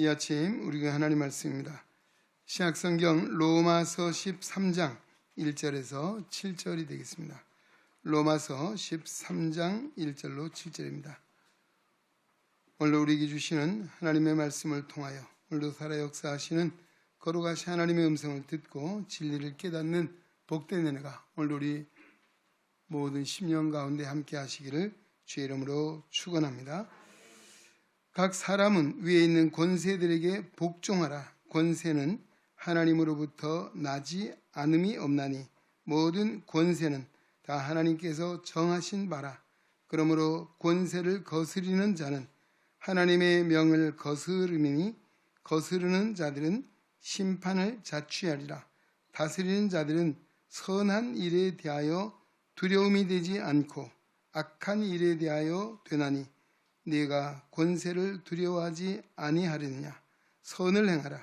이 아침 우리가 하나님 말씀입니다. 신약성경 로마서 13장 1절에서 7절이 되겠습니다. 로마서 13장 1절로 7절입니다. 오늘 우리에게 주시는 하나님의 말씀을 통하여 오늘도 살아 역사하시는 거룩하신 하나님의 음성을 듣고 진리를 깨닫는 복된 은혜가 오늘 우리 모든 심령 가운데 함께 하시기를 주의 이름으로 축원합니다. 각 사람은 위에 있는 권세들에게 복종하라. 권세는 하나님으로부터 나지 않음이 없나니 모든 권세는 다 하나님께서 정하신 바라. 그러므로 권세를 거스리는 자는 하나님의 명을 거스르니 거스르는 자들은 심판을 자취하리라. 다스리는 자들은 선한 일에 대하여 두려움이 되지 않고 악한 일에 대하여 되나니 네가 권세를 두려워하지 아니하려느냐. 선을 행하라.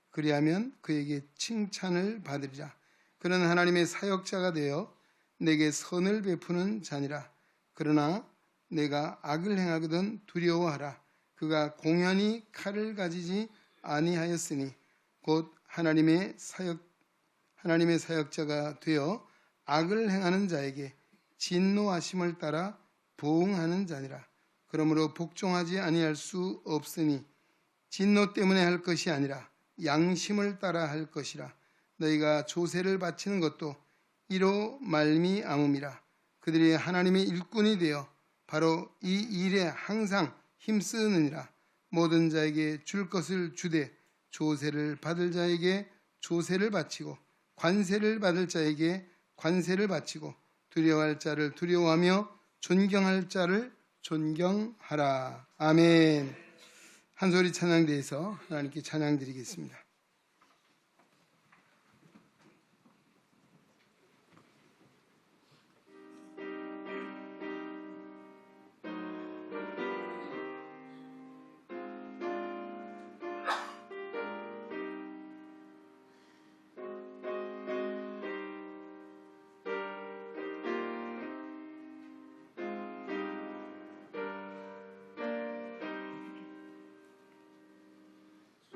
그리하면 그에게 칭찬을 받으리라. 그는 하나님의 사역자가 되어 내게 선을 베푸는 자니라. 그러나 내가 악을 행하거든 두려워하라. 그가 공연히 칼을 가지지 아니하였으니 곧 하나님의 사역자가 되어 악을 행하는 자에게 진노하심을 따라 보응하는 자니라. 그러므로 복종하지 아니할 수 없으니 진노 때문에 할 것이 아니라 양심을 따라 할 것이라. 너희가 조세를 바치는 것도 이로 말미암음이라. 그들이 하나님의 일꾼이 되어 바로 이 일에 항상 힘쓰느니라. 모든 자에게 줄 것을 주되 조세를 받을 자에게 조세를 바치고 관세를 받을 자에게 관세를 바치고 두려워할 자를 두려워하며 존경할 자를 존경하라. 아멘. 한 소리 찬양대에서 하나님께 찬양 드리겠습니다.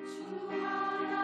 주 하나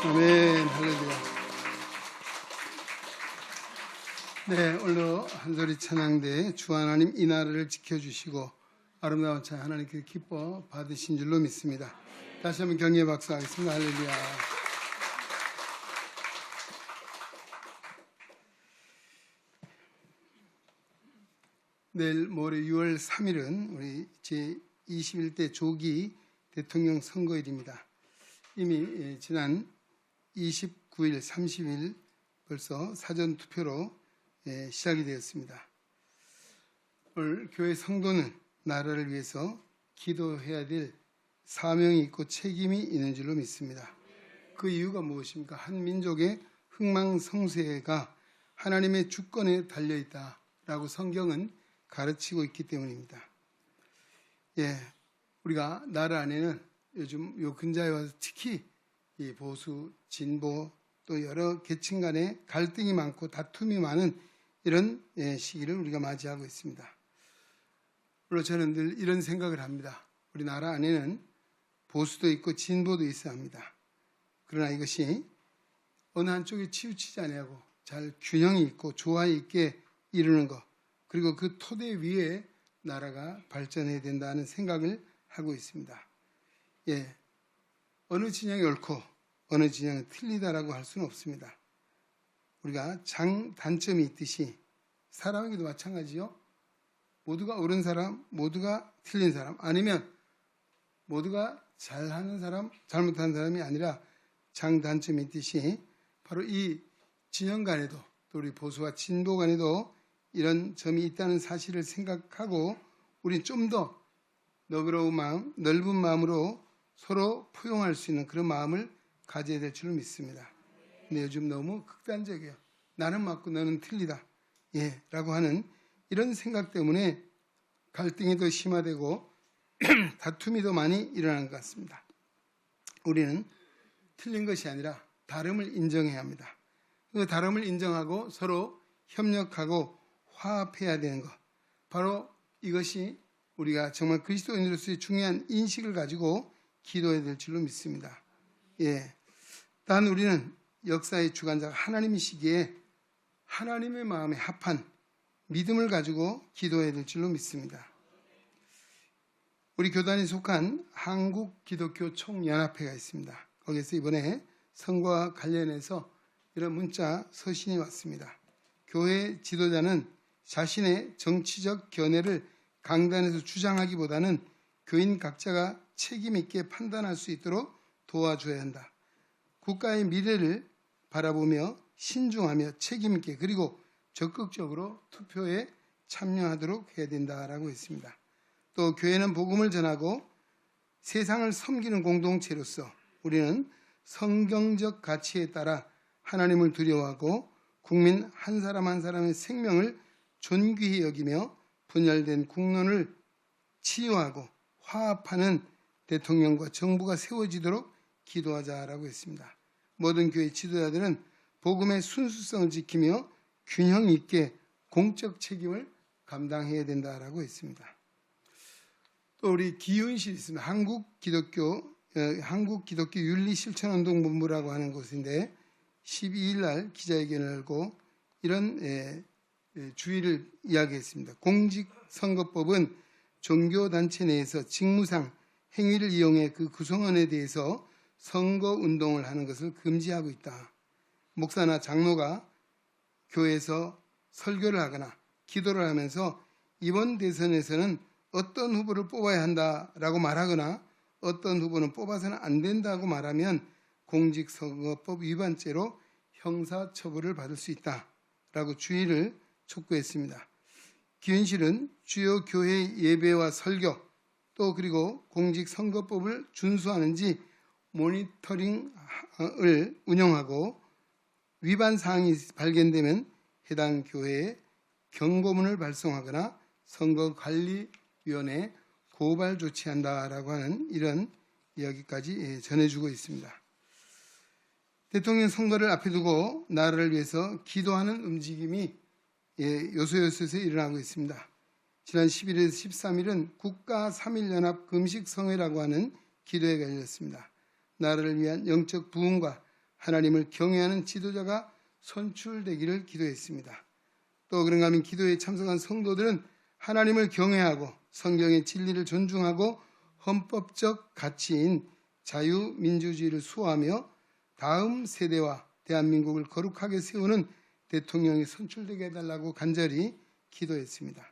아멘. 할렐루야. 네, 오늘 한소리 찬양대 주 하나님 이 나라를 지켜주시고 아름다운 찬양 하나님께 기뻐 받으신 줄로 믿습니다. 다시 한번 경례 박수하겠습니다. 할렐루야. 내일 모레 6월 3일은 우리 제21대 조기 대통령 선거일입니다. 이미 지난 29일, 30일 벌써 사전 투표로 시작이 되었습니다. 오늘 교회 성도는 나라를 위해서 기도해야 될 사명이 있고 책임이 있는 줄로 믿습니다. 그 이유가 무엇입니까? 한 민족의 흥망성쇠가 하나님의 주권에 달려있다라고 성경은 가르치고 있기 때문입니다. 우리가 나라 안에는 요즘 요 근자에 와서 특히 이 보수, 진보 또 여러 계층 간의 갈등이 많고 다툼이 많은 이런 시기를 우리가 맞이하고 있습니다. 물론 저는 늘 이런 생각을 합니다. 우리 나라 안에는 보수도 있고 진보도 있어야 합니다. 그러나 이것이 어느 한쪽에 치우치지 아니하고 잘 균형이 있고 조화 있게 이루는 것, 그리고 그 토대 위에 나라가 발전해야 된다는 생각을 하고 있습니다. 어느 진영이 옳고 어느 진영이 틀리다라고 할 수는 없습니다. 우리가 장단점이 있듯이 사람에게도 마찬가지요. 모두가 옳은 사람, 모두가 틀린 사람, 아니면 모두가 잘하는 사람, 잘못하는 사람이 아니라 장단점이 있듯이 바로 이 진영 간에도 또 우리 보수와 진보 간에도 이런 점이 있다는 사실을 생각하고 우리 좀 더 너그러운 마음, 넓은 마음으로 서로 포용할 수 있는 그런 마음을 가져야 될 줄로 믿습니다. 근데 요즘 너무 극단적이에요. 나는 맞고 너는 틀리다. 라고 하는 이런 생각 때문에 갈등이 더 심화되고 다툼이 더 많이 일어나는 것 같습니다. 우리는 틀린 것이 아니라 다름을 인정해야 합니다. 그 다름을 인정하고 서로 협력하고 화합해야 되는 것. 바로 이것이 우리가 정말 그리스도인으로서의 중요한 인식을 가지고 기도해야 될 줄로 믿습니다. 단 우리는 역사의 주관자가 하나님이시기에 하나님의 마음에 합한 믿음을 가지고 기도해야 될 줄로 믿습니다. 우리 교단에 속한 한국기독교총연합회가 있습니다. 거기서 이번에 선거와 관련해서 이런 문자 서신이 왔습니다. 교회 지도자는 자신의 정치적 견해를 강단에서 주장하기보다는 교인 각자가 책임 있게 판단할 수 있도록 도와줘야 한다. 국가의 미래를 바라보며 신중하며 책임 있게 그리고 적극적으로 투표에 참여하도록 해야 된다라고 했습니다. 또 교회는 복음을 전하고 세상을 섬기는 공동체로서 우리는 성경적 가치에 따라 하나님을 두려워하고 국민 한 사람 한 사람의 생명을 존귀히 여기며 분열된 국론을 치유하고 화합하는 대통령과 정부가 세워지도록 기도하자라고 했습니다. 모든 교회 지도자들은 복음의 순수성을 지키며 균형 있게 공적 책임을 감당해야 된다라고 했습니다. 또 우리 기윤실이 있습니다. 한국기독교 윤리실천운동본부라고 하는 곳인데 12일 날 기자회견을 열고 이런 주의를 이야기했습니다. 공직선거법은 종교단체 내에서 직무상 행위를 이용해 그 구성원에 대해서 선거운동을 하는 것을 금지하고 있다. 목사나 장로가 교회에서 설교를 하거나 기도를 하면서 이번 대선에서는 어떤 후보를 뽑아야 한다라고 말하거나 어떤 후보는 뽑아서는 안 된다고 말하면 공직선거법 위반죄로 형사처벌을 받을 수 있다라고 주의를 촉구했습니다. 기윤실은 주요 교회 예배와 설교 또 그리고 공직선거법을 준수하는지 모니터링을 운영하고 위반 사항이 발견되면 해당 교회에 경고문을 발송하거나 선거관리위원회에 고발 조치한다라고 하는 이런 이야기까지 전해주고 있습니다. 대통령 선거를 앞에 두고 나라를 위해서 기도하는 움직임이 요소요소에서 일어나고 있습니다. 지난 11일에서 13일은 국가 3.1연합 금식성회라고 하는 기도회가 열렸습니다. 나라를 위한 영적 부흥과 하나님을 경외하는 지도자가 선출되기를 기도했습니다. 또 그런가 하면 기도에 참석한 성도들은 하나님을 경외하고 성경의 진리를 존중하고 헌법적 가치인 자유민주주의를 수호하며 다음 세대와 대한민국을 거룩하게 세우는 대통령이 선출되게 해달라고 간절히 기도했습니다.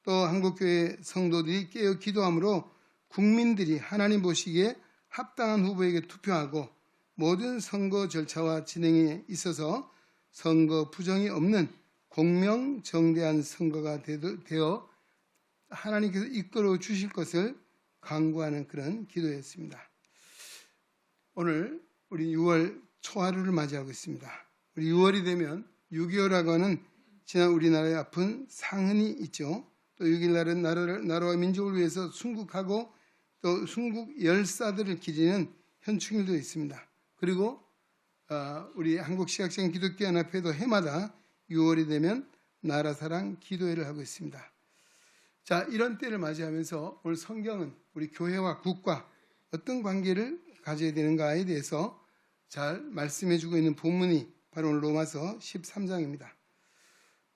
또 한국교회 성도들이 깨어 기도함으로 국민들이 하나님 보시기에 합당한 후보에게 투표하고 모든 선거 절차와 진행에 있어서 선거 부정이 없는 공명정대한 선거가 되어 하나님께서 이끌어 주실 것을 간구하는 그런 기도였습니다. 오늘 우리 6월 초하루를 맞이하고 있습니다. 우리 6월이 되면 6.25라고 하는 지난 우리나라의 아픈 상흔이 있죠. 또 6.1날은 나라와 민족을 위해서 순국하고 또 순국 열사들을 기리는 현충일도 있습니다. 그리고 우리 한국시각장 기독교연합회도 해마다 6월이 되면 나라사랑 기도회를 하고 있습니다. 자, 이런 때를 맞이하면서 오늘 성경은 우리 교회와 국가 어떤 관계를 가져야 되는가에 대해서 잘 말씀해주고 있는 본문이 바로 오늘 로마서 13장입니다.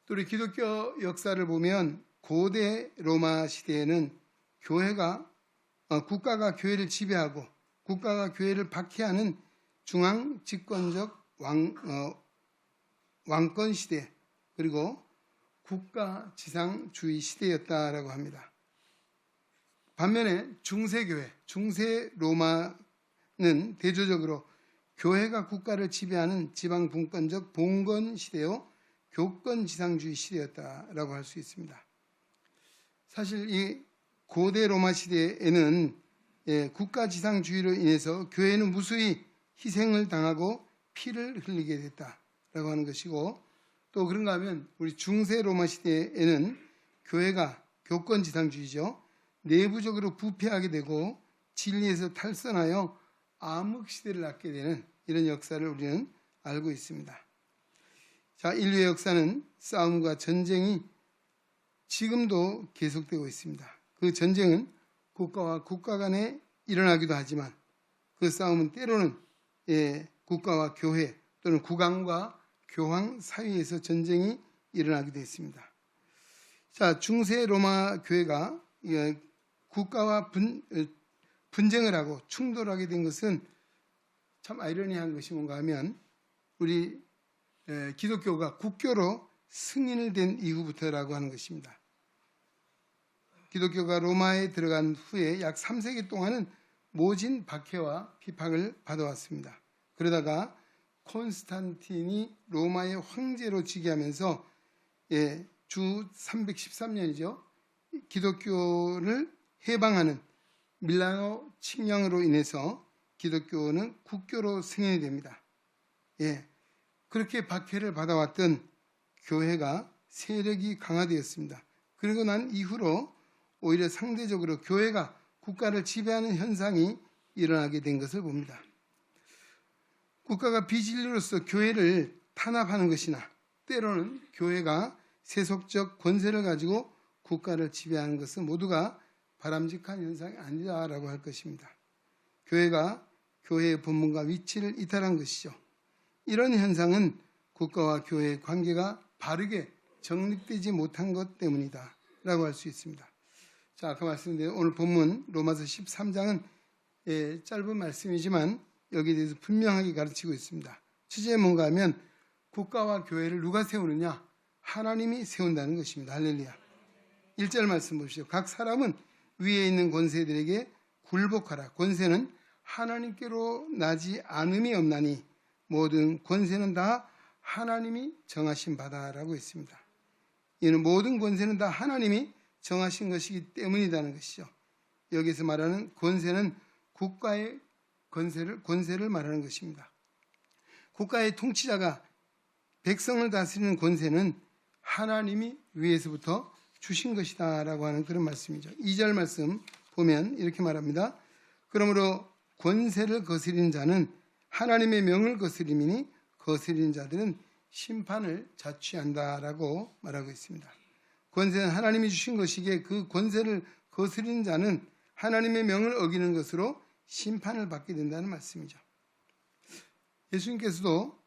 또 우리 기독교 역사를 보면 고대 로마 시대에는 국가가 교회를 지배하고 국가가 교회를 박해하는 중앙 집권적 왕권 시대 그리고 국가 지상주의 시대였다라고 합니다. 반면에 중세교회, 중세 로마는 대조적으로 교회가 국가를 지배하는 지방 분권적 봉건 시대요 교권 지상주의 시대였다라고 할 수 있습니다. 사실 이 고대 로마 시대에는 국가 지상주의로 인해서 교회는 무수히 희생을 당하고 피를 흘리게 됐다라고 하는 것이고 또 그런가 하면 우리 중세 로마 시대에는 교회가 교권 지상주의죠. 내부적으로 부패하게 되고 진리에서 탈선하여 암흑 시대를 갖게 되는 이런 역사를 우리는 알고 있습니다. 자, 인류의 역사는 싸움과 전쟁이 지금도 계속되고 있습니다. 그 전쟁은 국가와 국가 간에 일어나기도 하지만 그 싸움은 때로는 국가와 교회 또는 국왕과 교황 사이에서 전쟁이 일어나기도 했습니다. 자, 중세 로마 교회가 국가와 분쟁을 하고 충돌하게 된 것은 참 아이러니한 것이 뭔가 하면 우리 기독교가 국교로 승인을 된 이후부터라고 하는 것입니다. 기독교가 로마에 들어간 후에 약 3세기 동안은 모진 박해와 비판을 받아왔습니다. 그러다가 콘스탄틴이 로마의 황제로 즉위하면서 주 313년이죠. 기독교를 해방하는 밀라노 칙령으로 인해서 기독교는 국교로 승인이 됩니다. 그렇게 박해를 받아왔던 교회가 세력이 강화되었습니다. 그리고 난 이후로 오히려 상대적으로 교회가 국가를 지배하는 현상이 일어나게 된 것을 봅니다. 국가가 비진리로서 교회를 탄압하는 것이나 때로는 교회가 세속적 권세를 가지고 국가를 지배하는 것은 모두가 바람직한 현상이 아니다라고 할 것입니다. 교회가 교회의 본문과 위치를 이탈한 것이죠. 이런 현상은 국가와 교회의 관계가 바르게 정립되지 못한 것 때문이다 라고 할 수 있습니다. 자, 아까 말씀드린 오늘 본문 로마서 13장은 짧은 말씀이지만 여기에 대해서 분명하게 가르치고 있습니다. 주제는 뭔가 하면 국가와 교회를 누가 세우느냐? 하나님이 세운다는 것입니다. 할렐루야. 1절 말씀 보십시오. 각 사람은 위에 있는 권세들에게 굴복하라. 권세는 하나님께로 나지 않음이 없나니 모든 권세는 다 하나님이 정하신 바다라고 했습니다. 이는 모든 권세는 다 하나님이 정하신 것이기 때문이라는 것이죠. 여기서 말하는 권세는 국가의 권세를 말하는 것입니다. 국가의 통치자가 백성을 다스리는 권세는 하나님이 위에서부터 주신 것이다 라고 하는 그런 말씀이죠. 2절 말씀 보면 이렇게 말합니다. 그러므로 권세를 거스리는 자는 하나님의 명을 거스림이니 거스리는 자들은 심판을 자취한다라고 말하고 있습니다. 권세는 하나님이 주신 것이기에 그 권세를 거스리는 자는 하나님의 명을 어기는 것으로 심판을 받게 된다는 말씀이죠. 예수님께서도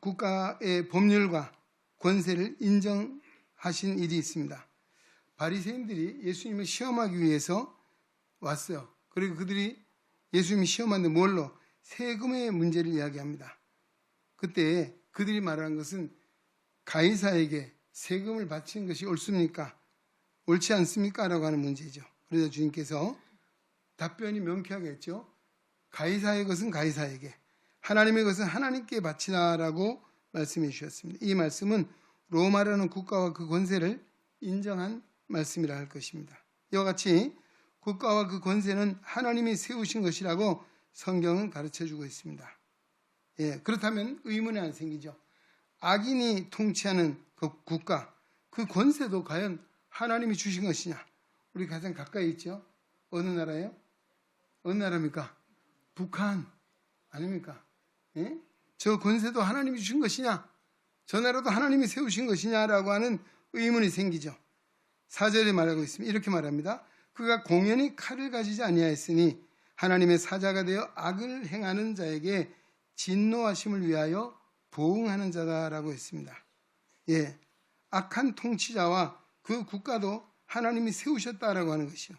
국가의 법률과 권세를 인정하신 일이 있습니다. 바리새인들이 예수님을 시험하기 위해서 왔어요. 그리고 그들이 예수님이 시험하는데 뭘로? 세금의 문제를 이야기합니다. 그때 그들이 말하는 것은 가이사에게 세금을 바치는 것이 옳습니까? 옳지 않습니까? 라고 하는 문제죠. 그래서 주님께서 답변이 명쾌하게 했죠. 가이사의 것은 가이사에게, 하나님의 것은 하나님께 바치라라고 말씀해 주셨습니다. 이 말씀은 로마라는 국가와 그 권세를 인정한 말씀이라 할 것입니다. 이와 같이 국가와 그 권세는 하나님이 세우신 것이라고 성경은 가르쳐주고 있습니다. 그렇다면 의문이 안 생기죠. 악인이 통치하는 그 국가, 그 권세도 과연 하나님이 주신 것이냐? 우리 가장 가까이 있죠. 어느 나라예요? 어느 나라입니까? 북한 아닙니까? 저 권세도 하나님이 주신 것이냐? 저 나라도 하나님이 세우신 것이냐라고 하는 의문이 생기죠. 4절에 말하고 있습니다. 이렇게 말합니다. 그가 공연히 칼을 가지지 아니하였으니 하나님의 사자가 되어 악을 행하는 자에게 진노하심을 위하여 보응하는 자다라고 했습니다. 악한 통치자와 그 국가도 하나님이 세우셨다라고 하는 것이요.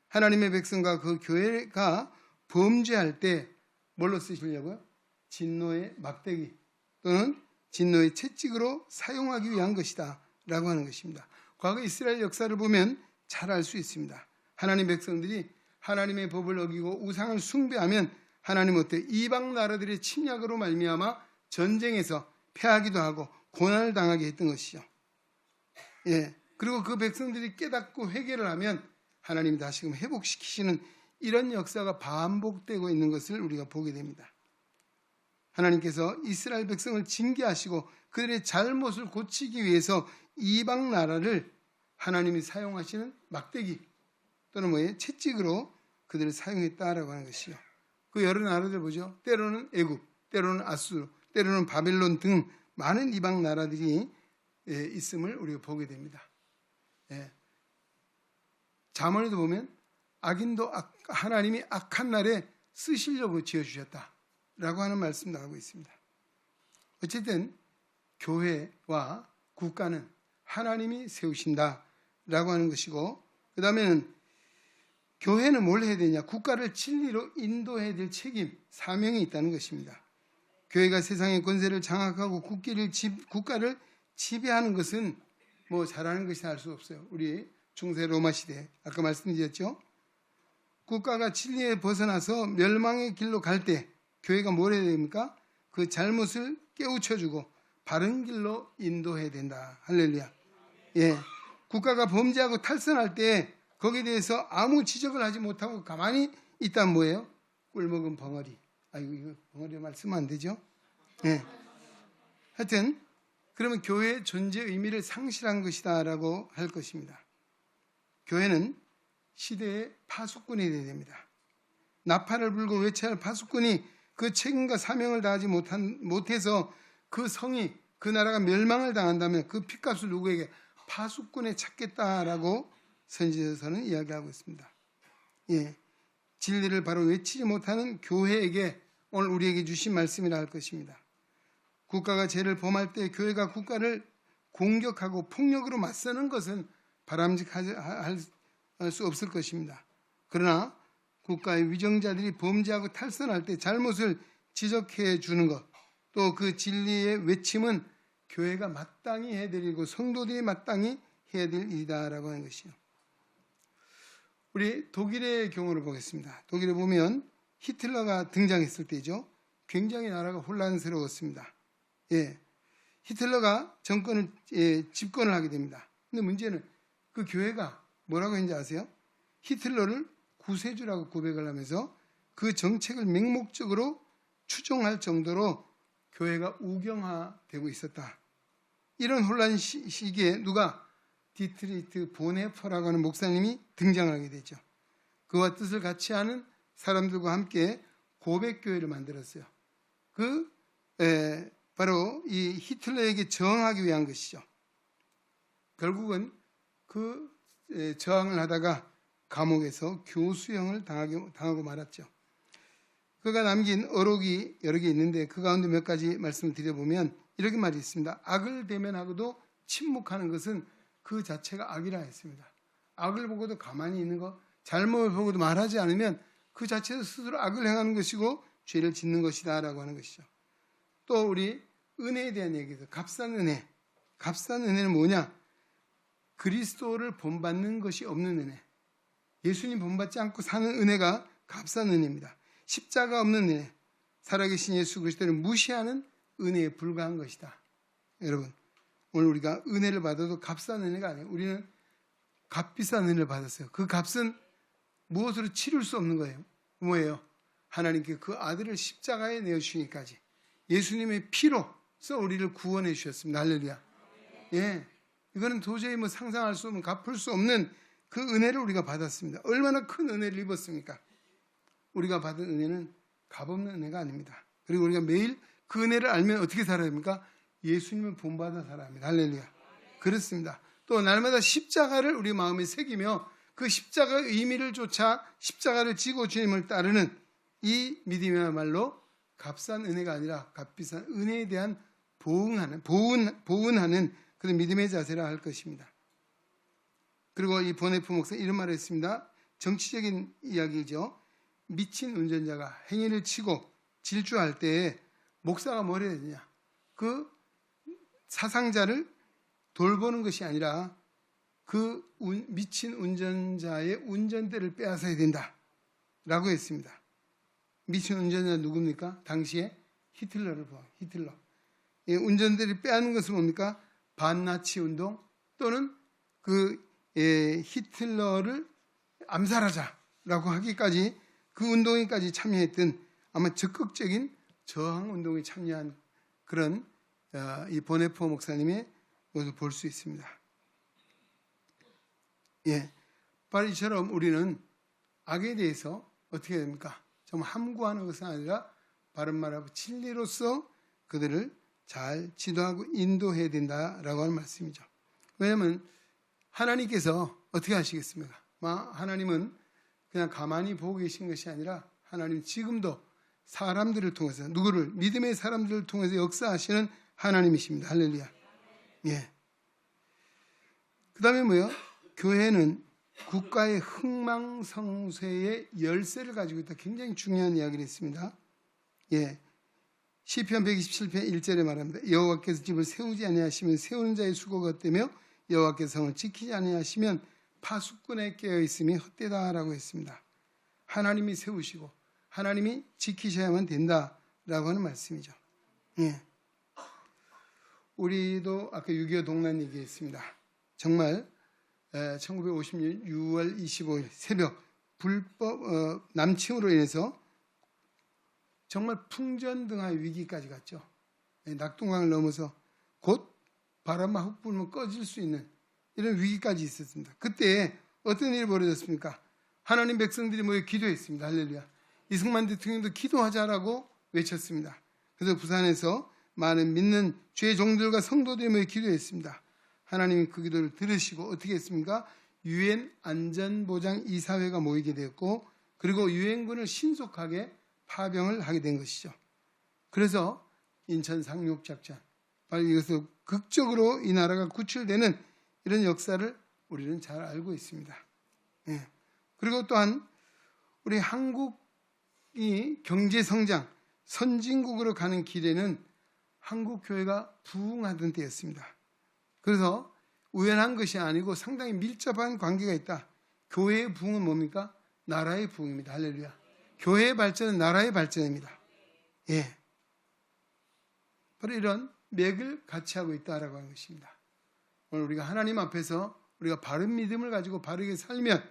하나님의 백성과 그 교회가 범죄할 때 뭘로 쓰시려고요? 진노의 막대기 또는 진노의 채찍으로 사용하기 위한 것이다 라고 하는 것입니다. 과거 이스라엘 역사를 보면 잘 알 수 있습니다. 하나님 백성들이 하나님의 법을 어기고 우상을 숭배하면 하나님 어때? 이방 나라들의 침략으로 말미암아 전쟁에서 패하기도 하고 고난을 당하게 했던 것이죠. 그리고 그 백성들이 깨닫고 회개를 하면 하나님이 다시금 회복시키시는 이런 역사가 반복되고 있는 것을 우리가 보게 됩니다. 하나님께서 이스라엘 백성을 징계하시고 그들의 잘못을 고치기 위해서 이방 나라를 하나님이 사용하시는 막대기 또는 채찍으로 그들을 사용했다라고 하는 것이요. 그 여러 나라들 보죠. 때로는 애굽, 때로는 아수르, 때로는 바벨론 등 많은 이방 나라들이 있음을 우리가 보게 됩니다. 잠언에도 보면 악인도 하나님이 악한 날에 쓰시려고 지어주셨다라고 하는 말씀도 하고 있습니다. 어쨌든 교회와 국가는 하나님이 세우신다라고 하는 것이고, 그 다음에는 교회는 뭘 해야 되냐? 국가를 진리로 인도해야 될 책임, 사명이 있다는 것입니다. 교회가 세상의 권세를 장악하고 국가를 지배하는 것은 뭐 잘하는 것이 알 수 없어요. 우리 중세 로마 시대 아까 말씀드렸죠. 국가가 진리에 벗어나서 멸망의 길로 갈 때 교회가 뭘 해야 됩니까? 그 잘못을 깨우쳐주고 바른 길로 인도해야 된다. 할렐루야. 국가가 범죄하고 탈선할 때 거기에 대해서 아무 지적을 하지 못하고 가만히 있다면 뭐예요? 꿀먹은 벙어리. 아이고, 이거 벙어리 말씀은 안 되죠? 하여튼 그러면 교회의 존재 의미를 상실한 것이다라고 할 것입니다. 교회는 시대의 파수꾼이 되어야 됩니다. 나팔을 불고 외쳐야 할 파수꾼이 그 책임과 사명을 다하지 못해서 그 성이, 그 나라가 멸망을 당한다면 그 핏값을 누구에게? 파수꾼에 찾겠다라고 선지자서는 이야기하고 있습니다. 진리를 바로 외치지 못하는 교회에게 오늘 우리에게 주신 말씀이라 할 것입니다. 국가가 죄를 범할 때 교회가 국가를 공격하고 폭력으로 맞서는 것은 바람직할 수 없을 것입니다. 그러나 국가의 위정자들이 범죄하고 탈선할 때 잘못을 지적해 주는 것, 또 그 진리의 외침은 교회가 마땅히 해드리고 성도들이 마땅히 해야 될 일이다라고 하는 것이요. 우리 독일의 경우를 보겠습니다. 독일에 보면 히틀러가 등장했을 때죠. 굉장히 나라가 혼란스러웠습니다. 히틀러가 정권을 집권을 하게 됩니다. 근데 문제는 그 교회가 뭐라고 했는지 아세요? 히틀러를 구세주라고 고백을 하면서 그 정책을 맹목적으로 추종할 정도로 교회가 우경화되고 있었다. 이런 혼란 시기에 누가? 디트리트 보네퍼라고 하는 목사님이 등장하게 되죠. 그와 뜻을 같이 하는 사람들과 함께 고백교회를 만들었어요. 바로 이 히틀러에게 저항하기 위한 것이죠. 결국은 그 저항을 하다가 감옥에서 교수형을 당하고 말았죠. 그가 남긴 어록이 여러 개 있는데 그 가운데 몇 가지 말씀을 드려보면 이렇게 말이 있습니다. 악을 대면하고도 침묵하는 것은 그 자체가 악이라 했습니다. 악을 보고도 가만히 있는 것, 잘못을 보고도 말하지 않으면 그 자체도 스스로 악을 행하는 것이고 죄를 짓는 것이다 라고 하는 것이죠. 또 우리 은혜에 대한 얘기도 값싼 은혜. 값싼 은혜는 뭐냐? 그리스도를 본받는 것이 없는 은혜. 예수님 본받지 않고 사는 은혜가 값싼 은혜입니다. 십자가 없는 은혜. 살아계신 예수 그리스도를 무시하는 은혜에 불과한 것이다. 여러분, 오늘 우리가 은혜를 받아도 값싼 은혜가 아니에요. 우리는 값비싼 은혜를 받았어요. 그 값은 무엇으로 치룰 수 없는 거예요. 뭐예요? 하나님께 그 아들을 십자가에 내어주시기까지 예수님의 피로써 우리를 구원해 주셨습니다. 할렐루야. 예, 이거는 도저히 상상할 수 없는, 갚을 수 없는 그 은혜를 우리가 받았습니다. 얼마나 큰 은혜를 입었습니까? 우리가 받은 은혜는 값없는 은혜가 아닙니다. 그리고 우리가 매일 그 은혜를 알면 어떻게 살아야 합니까? 예수님을 본받아 살아야 합니다. 할렐루야. 그렇습니다. 또 날마다 십자가를 우리 마음에 새기며 그 십자가의 의미를 쫓아 십자가를 지고 주님을 따르는 이 믿음이야말로 값싼 은혜가 아니라 값비싼 은혜에 대한 보은하는 그런 믿음의 자세라 할 것입니다. 그리고 이 보네프 목사 이런 말을 했습니다. 정치적인 이야기죠. 미친 운전자가 행인을 치고 질주할 때 목사가 뭘 해야 되냐? 그 사상자를 돌보는 것이 아니라 그 미친 운전자의 운전대를 빼앗아야 된다라고 했습니다. 미친 운전자 누굽니까? 당시에 히틀러를 보아. 히틀러. 운전대를 빼앗는 것은 뭡니까? 반나치 운동 또는 그 히틀러를 암살하자라고 하기까지 그 운동에까지 참여했던 아마 적극적인 저항 운동에 참여한 그런 이 보네포 목사님의 모습을 볼 수 있습니다. 예, 바로 이처럼 우리는 악에 대해서 어떻게 해야 됩니까? 정말 함구하는 것은 아니라 바른 말하고 진리로서 그들을 잘 지도하고 인도해야 된다라고 하는 말씀이죠. 왜냐하면 하나님께서 어떻게 하시겠습니까? 하나님은 그냥 가만히 보고 계신 것이 아니라 하나님 지금도 사람들을 통해서 누구를? 믿음의 사람들을 통해서 역사하시는 하나님이십니다. 할렐루야. 예. 그 다음에 뭐요? 교회는 국가의 흥망성쇠의 열쇠를 가지고 있다. 굉장히 중요한 이야기를 했습니다. 예. 시편 127편 1절에 말합니다. 여호와께서 집을 세우지 아니하시면 세우는 자의 수고가 헛되며 여호와께서 성을 지키지 아니하시면 파수꾼에 깨어 있음이 헛되다라고 했습니다. 하나님이 세우시고 하나님이 지키셔야만 된다라고 하는 말씀이죠. 예. 우리도 아까 6.25 동란 얘기했습니다. 정말 1950년 6월 25일 새벽 불법 남침으로 인해서 정말 풍전등화의 위기까지 갔죠. 낙동강을 넘어서 곧 바람만 훅 불면 꺼질 수 있는 이런 위기까지 있었습니다. 그때 어떤 일이 벌어졌습니까? 하나님 백성들이 모여 기도했습니다. 할렐루야. 이승만 대통령도 기도하자라고 외쳤습니다. 그래서 부산에서 많은 믿는 죄 종들과 성도들이 모여 기도했습니다. 하나님이 그 기도를 들으시고 어떻게 했습니까? 유엔 안전보장 이사회가 모이게 되었고 그리고 유엔군을 신속하게 파병을 하게 된 것이죠. 그래서 인천 상륙작전, 바로 이것으로 극적으로 이 나라가 구출되는 이런 역사를 우리는 잘 알고 있습니다. 예. 그리고 또한 우리 한국이 경제성장, 선진국으로 가는 길에는 한국교회가 부흥하던 때였습니다. 그래서 우연한 것이 아니고 상당히 밀접한 관계가 있다. 교회의 부흥은 뭡니까? 나라의 부흥입니다. 할렐루야. 교회의 발전은 나라의 발전입니다. 예. 바로 이런 맥을 같이 하고 있다라고 하는 것입니다. 오늘 우리가 하나님 앞에서 우리가 바른 믿음을 가지고 바르게 살면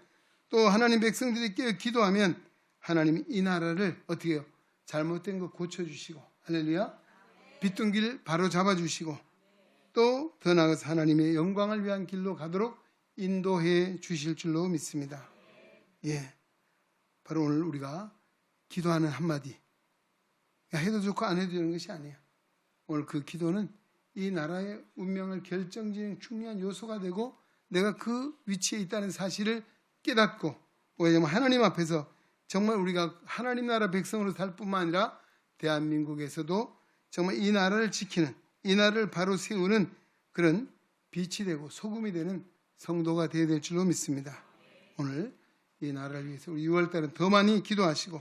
또 하나님 백성들이 깨어 기도하면 하나님이 이 나라를 어떻게 해요? 잘못된 거 고쳐주시고 할렐루야. 비뚤 길 바로 잡아주시고 또 더 나아가서 하나님의 영광을 위한 길로 가도록 인도해 주실 줄로 믿습니다. 예, 바로 오늘 우리가 기도하는 한마디 해도 좋고 안 해도 되는 것이 아니에요. 오늘 그 기도는 이 나라의 운명을 결정짓는 중요한 요소가 되고 내가 그 위치에 있다는 사실을 깨닫고 왜냐하면 하나님 앞에서 정말 우리가 하나님 나라 백성으로 살 뿐만 아니라 대한민국에서도 정말 이 나라를 지키는, 이 나라를 바로 세우는 그런 빛이 되고 소금이 되는 성도가 되어야 될 줄로 믿습니다. 오늘 이 나라를 위해서 우리 6월달은 더 많이 기도하시고,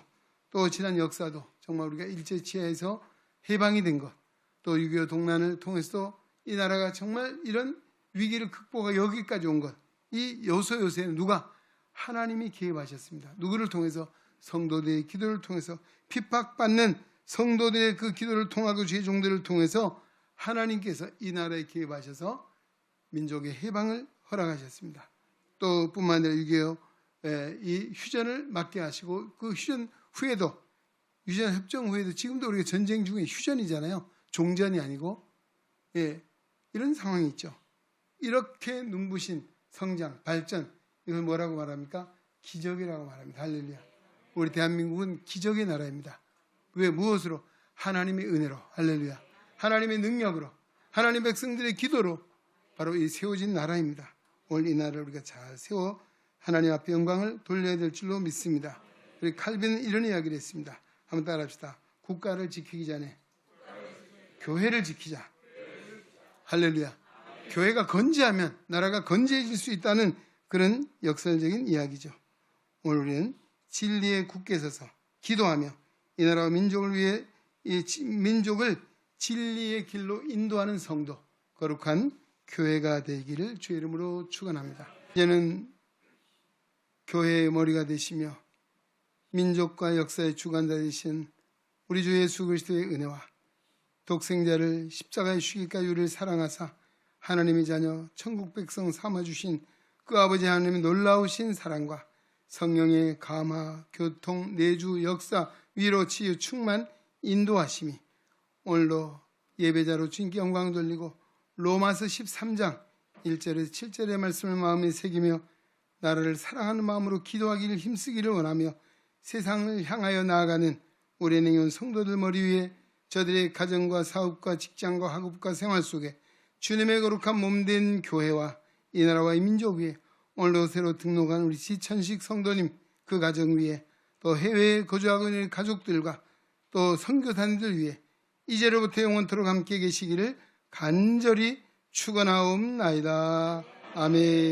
또 지난 역사도 정말 우리가 일제치하에서 해방이 된 것, 또 6.25 동란을 통해서 이 나라가 정말 이런 위기를 극복하고 여기까지 온 것, 이 요소요소에는 누가? 하나님이 개입하셨습니다. 누구를 통해서? 성도들의 기도를 통해서, 핍박받는 성도들의 그 기도를 통하고 주의 종들을 통해서 하나님께서 이 나라에 개입하셔서 민족의 해방을 허락하셨습니다. 또 뿐만 아니라 6.25 이 휴전을 막게 하시고, 그 휴전 후에도, 휴전 협정 후에도 지금도 우리가 전쟁 중에 휴전이잖아요. 종전이 아니고, 이런 상황이 있죠. 이렇게 눈부신 성장, 발전, 이걸 뭐라고 말합니까? 기적이라고 말합니다. 할렐루야. 우리 대한민국은 기적의 나라입니다. 왜? 무엇으로? 하나님의 은혜로. 할렐루야. 하나님의 능력으로, 하나님 백성들의 기도로 바로 이 세워진 나라입니다. 오늘 이 나라를 우리가 잘 세워 하나님 앞에 영광을 돌려야 될 줄로 믿습니다. 우리 칼빈은 이런 이야기를 했습니다. 한번 따라합시다. 국가를 지키기 전에 교회를 지키자. 할렐루야. 교회가 건재하면 나라가 건재해질 수 있다는 그런 역설적인 이야기죠. 오늘 우리는 진리의 굳게 서서 기도하며 이 나라와 민족을 위해 이 민족을 진리의 길로 인도하는 성도, 거룩한 교회가 되기를 주의 이름으로 축원합니다. 이제는 교회의 머리가 되시며 민족과 역사의 주관자 되신 우리 주 예수 그리스도의 은혜와 독생자를 십자가에 죽일까 유를 사랑하사 하나님의 자녀 천국 백성 삼아주신 그 아버지 하나님의 놀라우신 사랑과 성령의 감화, 교통, 내주, 역사, 위로, 치유, 충만, 인도하심이 오늘도 예배자로 주님께 영광 돌리고 로마서 13장 1절에서 7절의 말씀을 마음에 새기며 나라를 사랑하는 마음으로 기도하기를 힘쓰기를 원하며 세상을 향하여 나아가는 우리 능용 성도들 머리 위에 저들의 가정과 사업과 직장과 학업과 생활 속에 주님의 거룩한 몸된 교회와 이 나라와 이 민족 위에 오늘도 새로 등록한 우리 시천식 성도님 그 가정 위에 또 해외에 거주하고 있는 가족들과 또 선교사님들 위해 이제로부터 영원토록 함께 계시기를 간절히 축원하옵나이다. 아멘.